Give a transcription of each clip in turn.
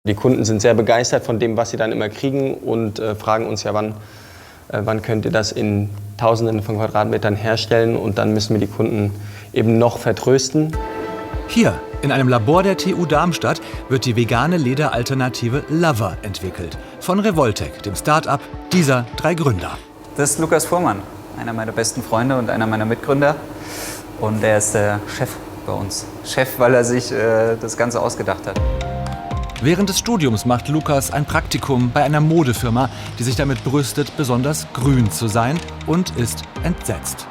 Die Kunden sind sehr begeistert von dem, was sie dann immer kriegen und fragen uns ja, wann könnt ihr das in Tausenden von Quadratmetern herstellen, und dann müssen wir die Kunden eben noch vertrösten. Hier, in einem Labor der TU Darmstadt, wird die vegane Lederalternative Lover entwickelt. Von Revoltec, dem Start-up dieser 3 Gründer. Das ist Lukas Fuhrmann, einer meiner besten Freunde und einer meiner Mitgründer. Und er ist der Chef bei uns. Chef, weil er sich das Ganze ausgedacht hat. Während des Studiums macht Lukas ein Praktikum bei einer Modefirma, die sich damit brüstet, besonders grün zu sein, und ist entsetzt.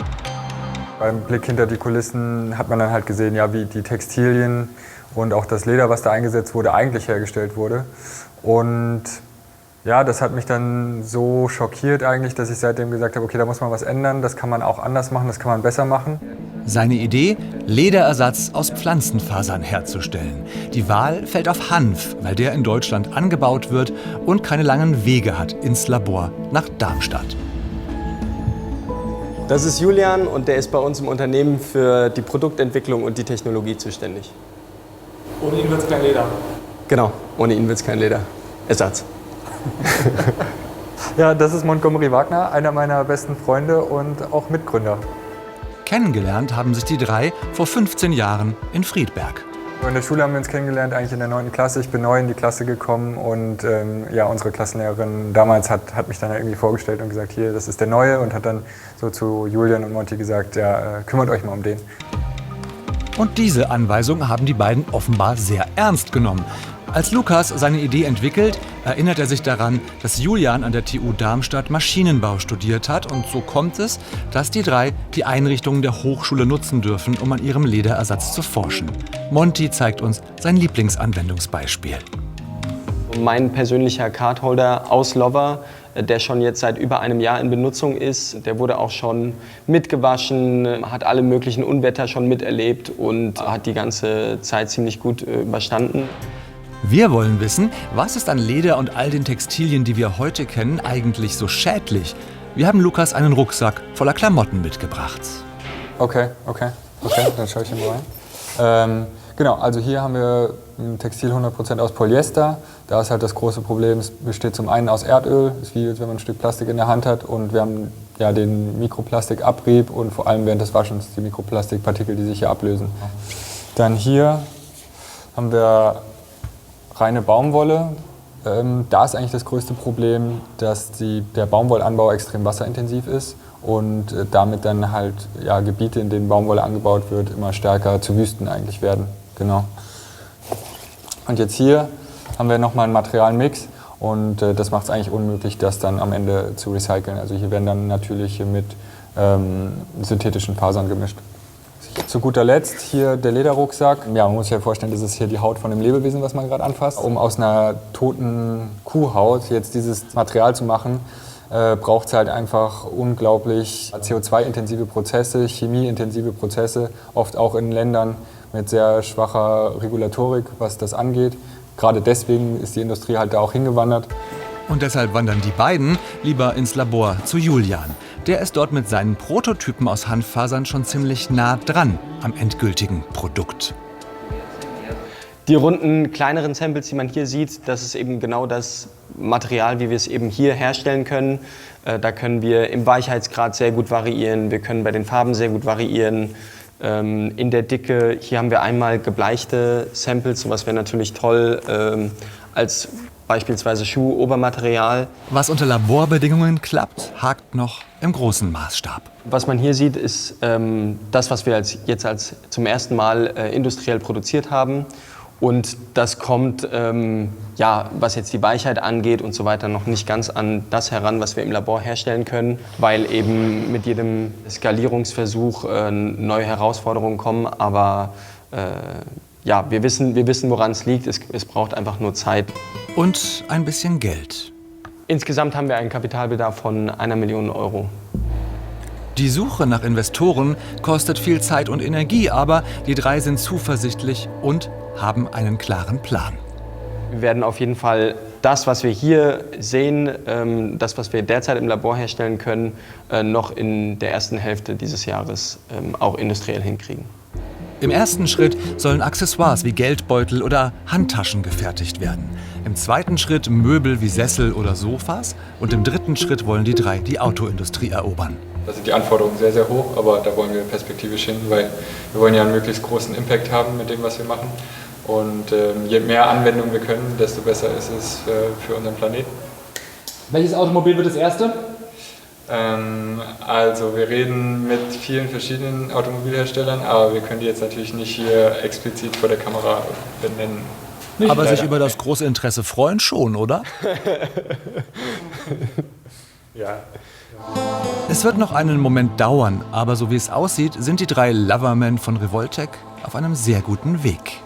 Beim Blick hinter die Kulissen hat man dann halt gesehen, ja, wie die Textilien und auch das Leder, was da eingesetzt wurde, eigentlich hergestellt wurde. Und ja, das hat mich dann so schockiert eigentlich, dass ich seitdem gesagt habe, okay, da muss man was ändern, das kann man auch anders machen, das kann man besser machen. Seine Idee, Lederersatz aus Pflanzenfasern herzustellen. Die Wahl fällt auf Hanf, weil der in Deutschland angebaut wird und keine langen Wege hat ins Labor nach Darmstadt. Das ist Julian, und der ist bei uns im Unternehmen für die Produktentwicklung und die Technologie zuständig. Ohne ihn wird es kein Leder. Genau, ohne ihn wird es kein Leder. Ersatz. Ja, das ist Montgomery Wagner, einer meiner besten Freunde und auch Mitgründer. Kennengelernt haben sich die 3 vor 15 Jahren in Friedberg. In der Schule haben wir uns kennengelernt, eigentlich in der 9. Klasse. Ich bin neu in die Klasse gekommen und ja, unsere Klassenlehrerin damals hat mich dann irgendwie vorgestellt und gesagt, hier, das ist der Neue, und hat dann so zu Julian und Monty gesagt, ja, kümmert euch mal um den. Und diese Anweisung haben die beiden offenbar sehr ernst genommen. Als Lukas seine Idee entwickelt, erinnert er sich daran, dass Julian an der TU Darmstadt Maschinenbau studiert hat, und so kommt es, dass die 3 die Einrichtungen der Hochschule nutzen dürfen, um an ihrem Lederersatz zu forschen. Monty zeigt uns sein Lieblingsanwendungsbeispiel. Mein persönlicher Cardholder aus Lover, der schon jetzt seit über einem Jahr in Benutzung ist, der wurde auch schon mitgewaschen, hat alle möglichen Unwetter schon miterlebt und hat die ganze Zeit ziemlich gut überstanden. Wir wollen wissen, was ist an Leder und all den Textilien, die wir heute kennen, eigentlich so schädlich? Wir haben Lukas einen Rucksack voller Klamotten mitgebracht. Okay, dann schaue ich hier mal rein. Genau, also hier haben wir ein Textil 100% aus Polyester. Da ist halt das große Problem, es besteht zum einen aus Erdöl, ist wie wenn man ein Stück Plastik in der Hand hat, und wir haben ja den Mikroplastikabrieb und vor allem während des Waschens die Mikroplastikpartikel, die sich hier ablösen. Dann hier haben wir reine Baumwolle. Da ist eigentlich das größte Problem, dass der Baumwollanbau extrem wasserintensiv ist und damit dann halt ja, Gebiete, in denen Baumwolle angebaut wird, immer stärker zu Wüsten eigentlich werden. Genau. Und jetzt hier haben wir nochmal einen Materialmix, und das macht es eigentlich unmöglich, das dann am Ende zu recyceln. Also hier werden dann natürliche mit synthetischen Fasern gemischt. Zu guter Letzt hier der Lederrucksack. Ja, man muss sich ja vorstellen, das ist hier die Haut von dem Lebewesen, was man gerade anfasst. Um aus einer toten Kuhhaut jetzt dieses Material zu machen, braucht es halt einfach unglaublich CO2-intensive Prozesse, chemieintensive Prozesse, oft auch in Ländern mit sehr schwacher Regulatorik, was das angeht. Gerade deswegen ist die Industrie halt da auch hingewandert. Und deshalb wandern die beiden lieber ins Labor zu Julian. Der ist dort mit seinen Prototypen aus Hanffasern schon ziemlich nah dran am endgültigen Produkt. Die runden, kleineren Samples, die man hier sieht, das ist eben genau das Material, wie wir es eben hier herstellen können. Da können wir im Weichheitsgrad sehr gut variieren, wir können bei den Farben sehr gut variieren. In der Dicke, hier haben wir einmal gebleichte Samples, sowas wäre natürlich toll als beispielsweise Schuhobermaterial. Was unter Laborbedingungen klappt, hakt noch im großen Maßstab. Was man hier sieht, ist das, was wir jetzt zum ersten Mal industriell produziert haben. Und das kommt, ja, was jetzt die Weichheit angeht und so weiter, noch nicht ganz an das heran, was wir im Labor herstellen können, weil eben mit jedem Skalierungsversuch neue Herausforderungen kommen. Aber ja, wir wissen, woran es liegt. Es braucht einfach nur Zeit. Und ein bisschen Geld. Insgesamt haben wir einen Kapitalbedarf von 1 Million Euro. Die Suche nach Investoren kostet viel Zeit und Energie, aber die 3 sind zuversichtlich und haben einen klaren Plan. Wir werden auf jeden Fall das, was wir hier sehen, das, was wir derzeit im Labor herstellen können, noch in der ersten Hälfte dieses Jahres auch industriell hinkriegen. Im ersten Schritt sollen Accessoires wie Geldbeutel oder Handtaschen gefertigt werden. Im zweiten Schritt Möbel wie Sessel oder Sofas. Und im dritten Schritt wollen die 3 die Autoindustrie erobern. Da sind die Anforderungen sehr, sehr hoch, aber da wollen wir perspektivisch hin, weil wir wollen ja einen möglichst großen Impact haben mit dem, was wir machen. Und je mehr Anwendungen wir können, desto besser ist es für unseren Planeten. Welches Automobil wird das erste? Also wir reden mit vielen verschiedenen Automobilherstellern, aber wir können die jetzt natürlich nicht hier explizit vor der Kamera benennen. Aber sich über das große Interesse freuen schon, oder? Ja. Es wird noch einen Moment dauern, aber so wie es aussieht, sind die 3 Lovermen von Revoltech auf einem sehr guten Weg.